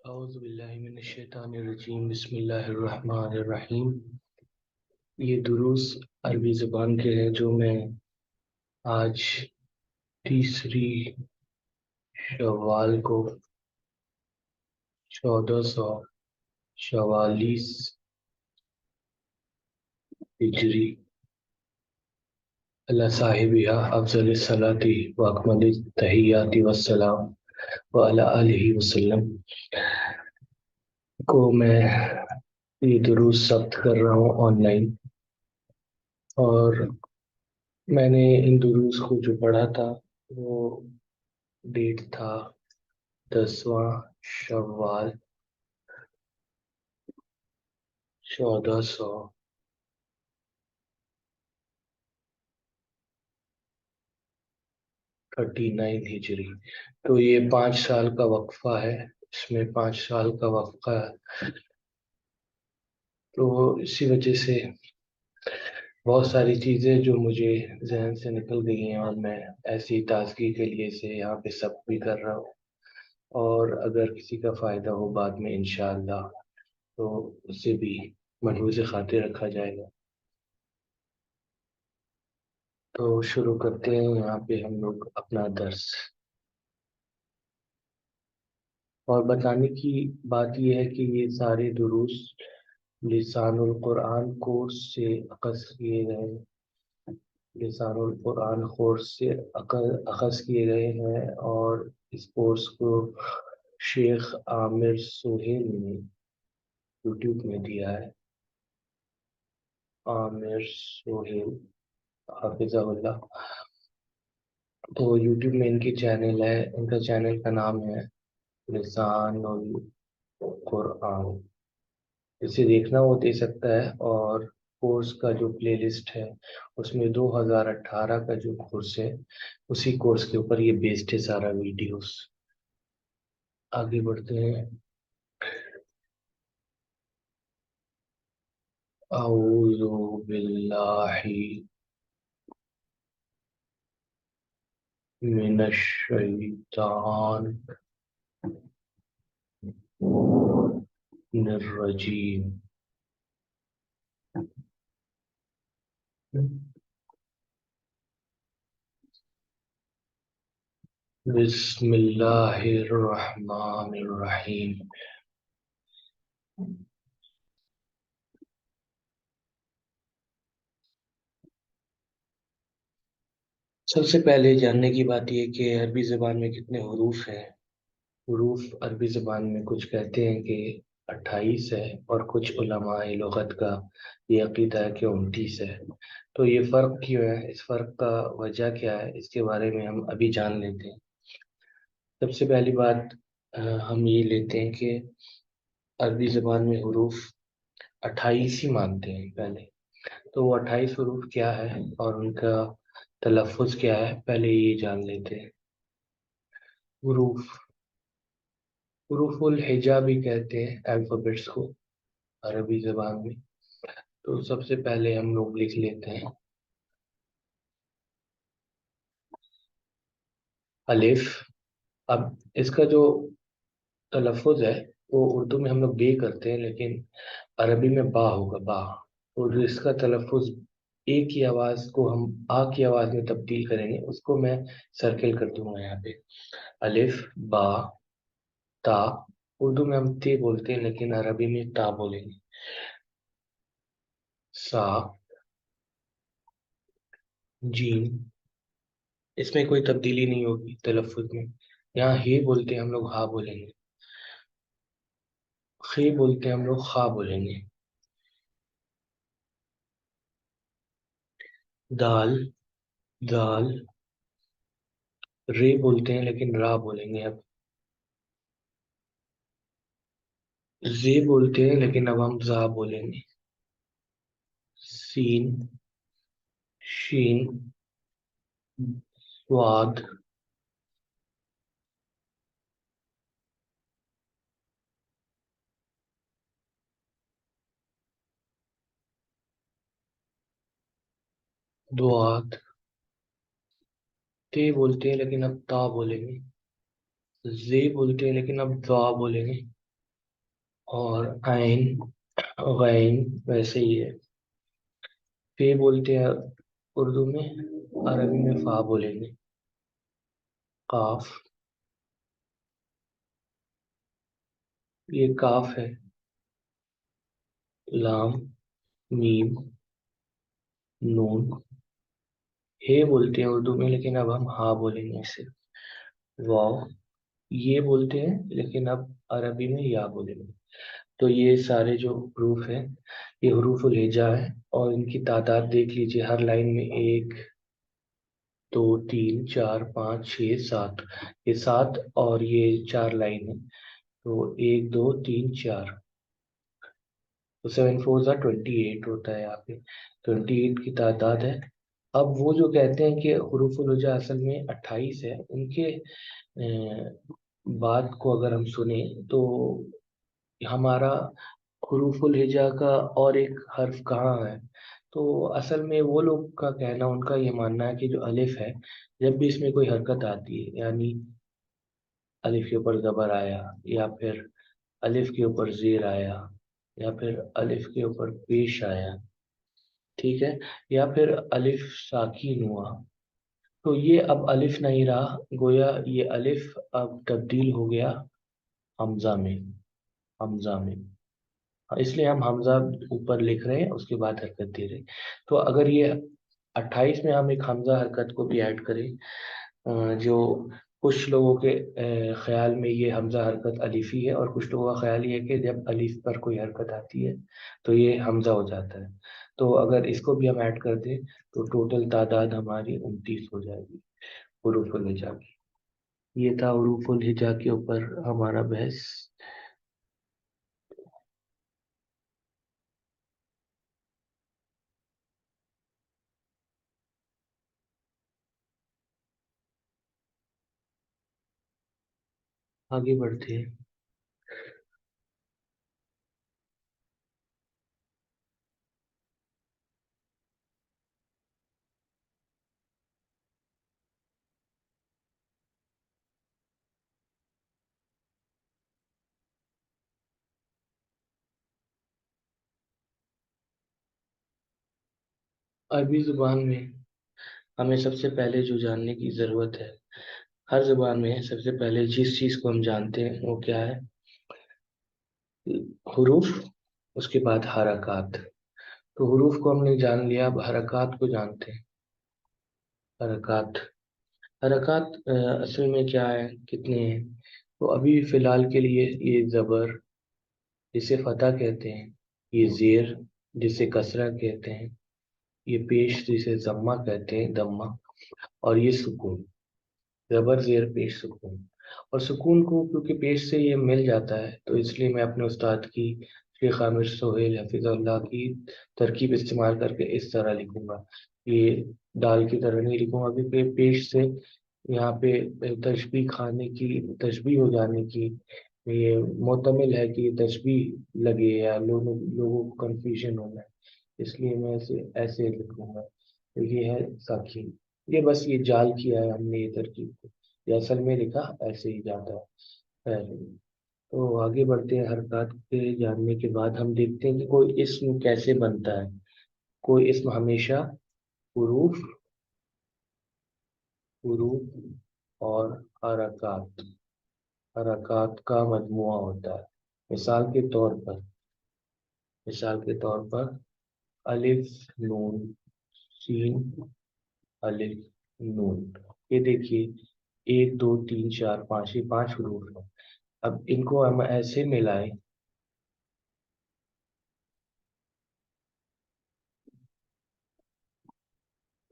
اعوذ باللہ من الشیطان الرجیم بسم اللہ الرحمن الرحیم۔ یہ دروس عربی زبان کے ہیں جو میں آج تیسری شوال کو 1444 ہجری اللہ صاحبہ افضل الصلاۃ و اکمل التحیات والسلام وعلی آلہ وسلم کو میں یہ دروس ثبت کر رہا ہوں آن لائن، اور میں نے ان دروس کو جو پڑھا تھا وہ ڈیٹ تھا 10واں شوال 1439 ہجری۔ تو یہ 5 سال کا وقفہ ہے، اس میں 5 سال کا وقفہ ہے، تو اسی وجہ سے بہت ساری چیزیں جو مجھے ذہن سے نکل گئی ہیں، اور میں ایسی تازگی کے لیے اسے یہاں پہ سب بھی کر رہا ہوں، اور اگر کسی کا فائدہ ہو بعد میں انشاءاللہ تو اسے بھی ملحوظ خاطر رکھا جائے گا۔ تو شروع کرتے ہیں یہاں پہ ہم لوگ اپنا درس، اور بتانے کی بات یہ ہے کہ یہ سارے دروس لسان القرآن کورس سے اخذ کیے گئے، لسان القرآن کورس سے اخذ کیے گئے ہیں، اور اس کورس کو شیخ عامر سہیل نے یوٹیوب میں دیا ہے۔ عامر سہیل حافظہ اللہ، تو یوٹیوب میں ان کی چینل ہے، ان کا چینل کا نام ہے لسان القرآن، اسے دیکھنا وہ دے سکتا ہے۔ اور کورس کا جو پلے لسٹ ہے اس میں 2018 کا جو کورس ہے اسی کورس کے اوپر یہ بیسڈ ہے سارا ویڈیوز۔ آگے بڑھتے ہیں۔ اعوذ باللہ من الشیطان الرجیم، بسم اللہ الرحمن الرحیم۔ سب سے پہلے جاننے کی بات یہ کہ عربی زبان میں کتنے حروف ہیں۔ حروف عربی زبان میں کچھ کہتے ہیں کہ 28 ہے، اور کچھ علماء لغت کا یہ عقیدہ ہے کہ 29 ہے۔ تو یہ فرق کیوں ہے، اس فرق کا وجہ کیا ہے، اس کے بارے میں ہم ابھی جان لیتے ہیں۔ سب سے پہلی بات ہم یہ لیتے ہیں کہ عربی زبان میں حروف 28 ہی مانتے ہیں پہلے، تو وہ 28 حروف کیا ہے اور ان کا تلفظ کیا ہے، پہلے یہ جان لیتے ہیں۔ حروف الہجا بھی کہتے ہیں الفابیٹس کو عربی زبان میں۔ تو سب سے پہلے ہم لوگ لکھ لیتے ہیں الف۔ اب اس کا جو تلفظ ہے وہ اردو میں ہم لوگ بے کرتے ہیں، لیکن عربی میں با ہوگا، با، اور جو اس کا تلفظ ایک ہی آواز کو ہم آ کی آواز میں تبدیل کریں گے، اس کو میں سرکل کر دوں گا یہاں پہ۔ الف، با، تا، اردو میں ہم تے بولتے ہیں لیکن عربی میں تا بولیں گے۔ سا، جیم، اس میں کوئی تبدیلی نہیں ہوگی تلفظ میں، یہاں ہی بولتے ہیں ہم لوگ ہا بولیں گے، خی بولتے ہیں ہم لوگ خا بولیں گے۔ دال، دال، رے بولتے ہیں لیکن را بولیں گے اب۔ زے بولتے ہیں لیکن اب ہم زا بولیں گے۔ سین، شین، سواد، دوات، تے بولتے ہیں لیکن اب تا بولیں گے۔ زے بولتے ہیں لیکن اب دعا بولیں گے۔ اور عین غین ویسے ہی ہے. فے بولتے ہیں اردو میں، عربی میں فا بولیں گے. قاف، یہ کاف ہے. لام، میم، نون. ہے بولتے ہیں اردو میں لیکن اب ہم ہا بولیں گے اسے. واو، یہ بولتے ہیں لیکن اب عربی میں یا بولیں گے. تو یہ سارے جو حروف ہیں یہ حروف الہجا ہے، اور ان کی تعداد دیکھ لیجئے. ہر لائن میں ایک، دو، تین، چار، پانچ، چھ، سات. یہ سات اور یہ چار لائن ہے. تو ایک، دو، تین، چار. تو 7 4 28 ہوتا ہے یہاں پہ. 28 کی تعداد ہے. اب وہ جو کہتے ہیں کہ حروف الہجا اصل میں 28 ہے، ان کے بات کو اگر ہم سنیں تو ہمارا حروف الہجا کا اور ایک حرف کہاں ہے. تو اصل میں وہ لوگ کا کہنا، ان کا یہ ماننا ہے کہ جو الف ہے، جب بھی اس میں کوئی حرکت آتی ہے، یعنی الف کے اوپر زبر آیا، یا پھر الف کے اوپر زیر آیا، یا پھر الف کے اوپر پیش آیا، ٹھیک ہے، یا پھر الف ساکین ہوا، تو یہ اب الف نہیں رہا. گویا یہ الف اب تبدیل ہو گیا حمزہ میں. حمزہ میں، اس لیے ہم حمزہ اوپر لکھ رہے ہیں، اس کے بعد حرکت دے رہے ہیں. تو اگر یہ 28 میں ہم ایک حمزہ حرکت کو بھی ایڈ کریں، جو کچھ لوگوں کے خیال میں یہ حمزہ حرکت الفی ہے، اور کچھ لوگوں کا خیال یہ ہے کہ جب الف پر کوئی حرکت آتی ہے تو یہ حمزہ ہو جاتا ہے. تو اگر اس کو بھی ہم ایڈ کر دیں تو ٹوٹل تعداد ہماری 29 ہو جائے گی حروف الہجا کی. یہ تھا حروف الہجا کے اوپر ہمارا بحث. آگے بڑھتے ہیں. عربی زبان میں ہمیں سب سے پہلے جو جاننے کی ضرورت ہے، ہر زبان میں سب سے پہلے جس چیز کو ہم جانتے ہیں وہ کیا ہے؟ حروف، اس کے بعد حرکات. تو حروف کو ہم نے جان لیا، اب حرکات کو جانتے ہیں. حرکات، حرکات اصل میں کیا ہے، کتنے ہیں؟ تو ابھی فی الحال کے لیے یہ زبر جسے فتح کہتے ہیں، یہ زیر جسے کسرہ کہتے ہیں، یہ پیش جسے ضمہ کہتے ہیں، دمہ، اور یہ سکون. زبر، زیر، پیش، سکون. اور سکون کو کیونکہ پیش سے یہ مل جاتا ہے، تو اس لیے میں اپنے استاد کی، شیخ عامر سہیل حفظ اللہ کی ترکیب استعمال کر کے اس طرح لکھوں گا. یہ دال کی طرح نہیں لکھوں گا، کیونکہ پیش سے یہاں پہ تشبیہ کھانے کی، تشبیہ ہو جانے کی یہ محتمل ہے کہ یہ تشبیہ لگے یا لوگوں کو کنفیوژن ہونا ہے. اس لیے میں اسے ایسے لکھوں گا. تو یہ ہے ساکھی. یہ بس یہ جال کیا ہے ہم نے یہ ترکیب کو، یہ اصل میں لکھا ایسے ہی جاتا ہے. خیر، تو آگے بڑھتے ہیں. حرکات کے جاننے کے بعد ہم دیکھتے ہیں کہ کوئی اسم کیسے بنتا ہے. کوئی اسم ہمیشہ حروف، حروف اور حرکات، حرکات کا مجموعہ ہوتا ہے. مثال کے طور پر، مثال کے طور پر الف، نون، سین، الف، نون. یہ دیکھیے، ایک، دو، تین، چار، پانچ، یہ پانچ حروف ہیں. اب ان کو ہم ایسے ملائیں.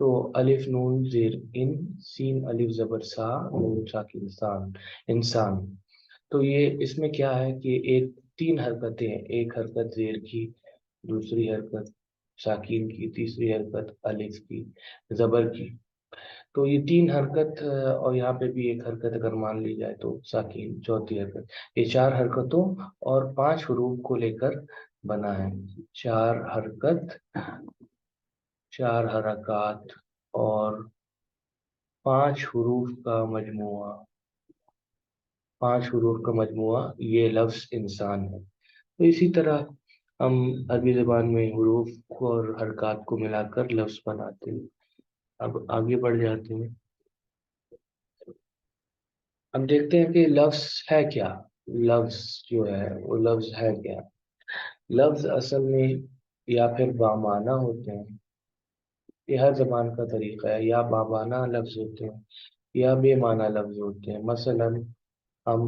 تو الف، نون، زیر ان، سین، الف زبر سا، نون ساکن انسان، انسان. تو یہ اس میں کیا ہے کہ ایک، تین حرکتیں ہیں. ایک حرکت زیر کی، دوسری حرکت ساکین کی، تیسری حرکت الف کی، زبر کی. تو یہ تین حرکت اور یہاں پہ بھی ایک حرکت اگر مان لی جائے تو ساکین، چوتھی حرکت. یہ چار حرکتوں اور پانچ حروف کو لے کر بنا ہے. چار حرکت، چار حرکات اور پانچ حروف کا مجموعہ. پانچ حروف کا مجموعہ، یہ لفظ انسان ہے. تو اسی طرح ہم عربی زبان میں حروف اور حرکات کو ملا کر لفظ بناتے ہیں۔ اب آگے بڑھ جاتے ہیں، ہم دیکھتے ہیں کہ لفظ ہے کیا۔ لفظ جو ہے وہ لفظ ہے کیا؟ لفظ اصل میں یا پھر بامعنی ہوتے ہیں، یہ ہر زبان کا طریقہ ہے، یا بامعنی لفظ ہوتے ہیں یا بے معنی لفظ ہوتے ہیں۔ مثلا ہم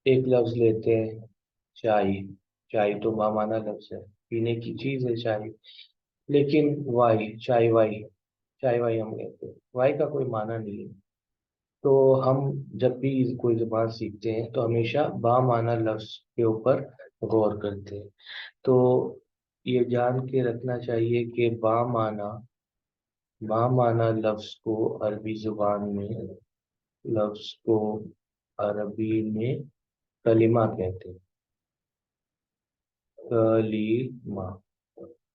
ایک لفظ لیتے ہیں چائے، چائے تو بامعنی لفظ ہے، پینے کی چیز ہے چائے، لیکن وائی چائے وائی، چائے وائی ہم کہتے ہیں، وائی کا کوئی معنی نہیں ہے۔ تو ہم جب بھی کوئی زبان سیکھتے ہیں تو ہمیشہ بامعنی لفظ کے اوپر غور کرتے ہیں۔ تو یہ جان کے رکھنا چاہیے کہ بامعنی لفظ کو عربی زبان میں، لفظ کو عربی میں کلمہ کہتے ہیں۔ کلیمہ،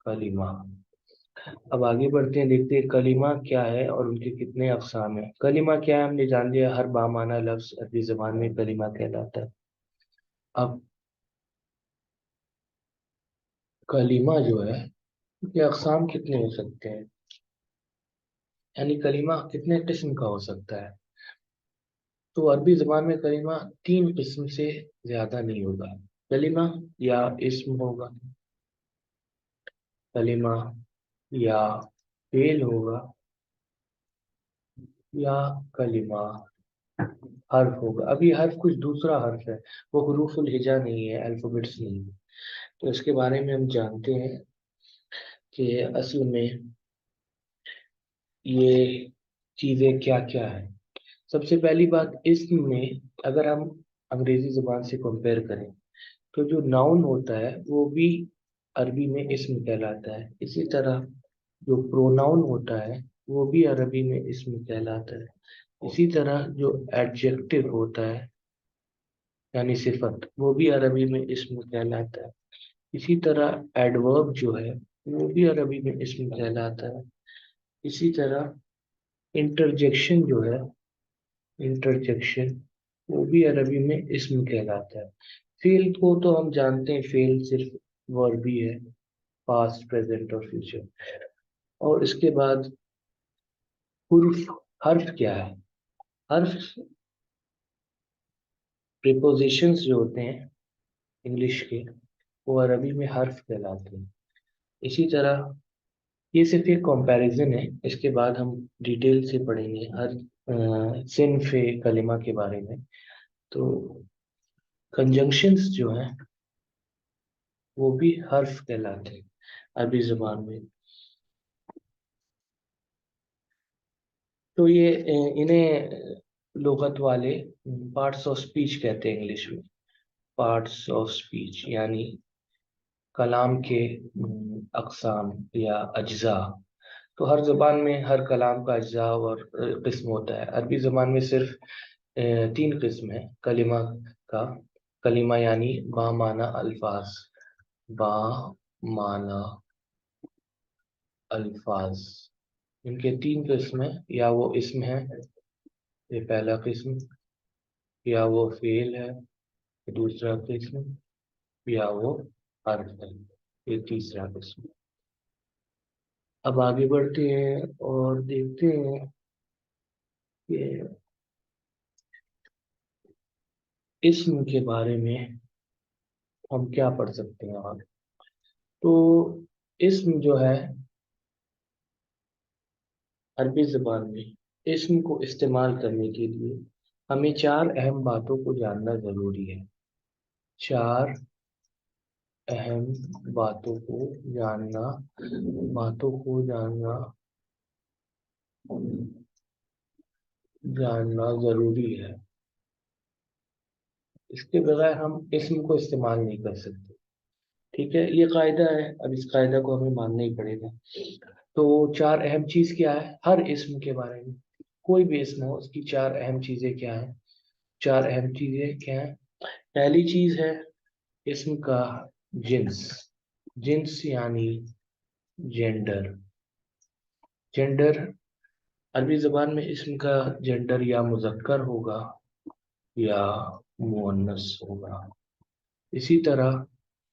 کلمہ۔ اب آگے بڑھتے ہیں، دیکھتے ہیں کلمہ کیا ہے اور ان کے کتنے اقسام ہیں۔ کلمہ کیا ہے ہم نے جان لیا، ہر بامعنی لفظ عربی زبان میں کلمہ کہلاتا ہے۔ اب کلمہ جو ہے ان کے اقسام کتنے ہو سکتے ہیں، یعنی کلمہ کتنے قسم کا ہو سکتا ہے؟ تو عربی زبان میں کلمہ تین قسم سے زیادہ نہیں ہوگا۔ کلمہ یا اسم ہوگا، کلمہ یا فعل ہوگا، یا کلمہ حرف ہوگا۔ ابھی حرف کچھ دوسرا حرف ہے، وہ حروف الہجا نہیں ہے، الفابیٹس نہیں ہے۔ تو اس کے بارے میں ہم جانتے ہیں کہ اصل میں یہ چیزیں کیا کیا ہیں۔ سب سے پہلی بات، اسم میں اگر ہم انگریزی زبان سے کمپیئر کریں تو جو ناؤن ہوتا ہے وہ بھی عربی میں اسم کہلاتا ہے، اسی طرح جو پروناؤن ہوتا ہے وہ بھی عربی میں اسم کہلاتا ہے، اسی طرح جو ایڈجیکٹو ہوتا ہے یعنی صفت، وہ بھی عربی میں اسم کہلاتا ہے، اسی طرح ایڈورب جو ہے وہ بھی عربی میں اسم کہلاتا ہے، اسی طرح انٹرجیکشن جو ہے، انٹرجیکشن وہ بھی عربی میں اسم کہلاتا ہے۔ فعل کو تو ہم جانتے ہیں، فعل صرف ورب ہی ہے، پاسٹ پریزنٹ اور فیوچر۔ اور اس کے بعد حرف، حرف کیا ہے؟ حرف پریپوزیشنز جو ہوتے ہیں انگلش کے، وہ عربی میں حرف کہلاتے ہیں۔ اسی طرح یہ صرف ایک کمپیریزن ہے، اس کے بعد ہم ڈیٹیل سے پڑھیں گے ہر صنف کلمہ کے بارے میں۔ تو کنجنکشنز جو ہیں وہ بھی حرف کہلاتے ہیں عربی زبان میں۔ تو یہ انہیں لغت والے پارٹس آف اسپیچ کہتے ہیں انگلش میں، پارٹس آف اسپیچ یعنی کلام کے اقسام یا اجزاء۔ تو ہر زبان میں ہر کلام کا اجزاء اور قسم ہوتا ہے۔ عربی زبان میں صرف تین قسم ہے کلمہ کا۔ کلمہ یعنی بامعنی الفاظ، بامعنی الفاظ، ان کے تین قسم ہیں، یا وہ اسم ہے، یہ پہلا قسم، یا وہ فعل ہے دوسرا قسم، یا وہ حرف ہے یہ تیسرا قسم۔ اب آگے بڑھتے ہیں اور دیکھتے ہیں کہ اسم کے بارے میں ہم کیا پڑھ سکتے ہیں آگے۔ تو اسم جو ہے عربی زبان میں، اسم کو استعمال کرنے کے لیے ہمیں چار اہم باتوں کو جاننا ضروری ہے، چار اہم باتوں کو جاننا، باتوں کو جاننا ضروری ہے، اس کے بغیر ہم اسم کو استعمال نہیں کر سکتے۔ ٹھیک ہے، یہ قاعدہ ہے، اب اس قاعدہ کو ہمیں ماننا ہی پڑے گا۔ تو چار اہم چیز کیا ہے ہر اسم کے بارے میں؟ کوئی بھی اسم ہو اس کی چار اہم چیزیں کیا ہیں؟ چار اہم چیزیں کیا ہیں؟ پہلی چیز ہے اسم کا جنس، جنس یعنی جینڈر۔ جینڈر عربی زبان میں اسم کا جینڈر یا مذکر ہوگا یا مؤنث ہوگا۔ اسی طرح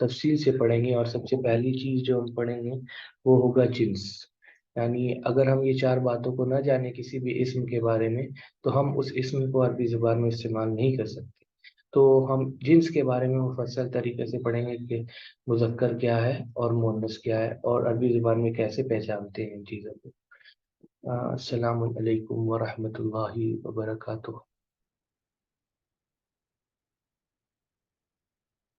تفصیل سے پڑھیں گے، اور سب سے پہلی چیز جو ہم پڑھیں گے وہ ہوگا جنس. یعنی اگر ہم یہ چار باتوں کو نہ جانیں کسی بھی اسم کے بارے میں، تو ہم اس اسم کو عربی زبان میں استعمال نہیں کر سکتے. تو ہم جنس کے بارے میں مفصل طریقے سے پڑھیں گے کہ مذکر کیا ہے اور مؤنث کیا ہے، اور عربی زبان میں کیسے پہچانتے ہیں ان چیزوں کو. السلام علیکم ورحمۃ اللہ وبرکاتہ.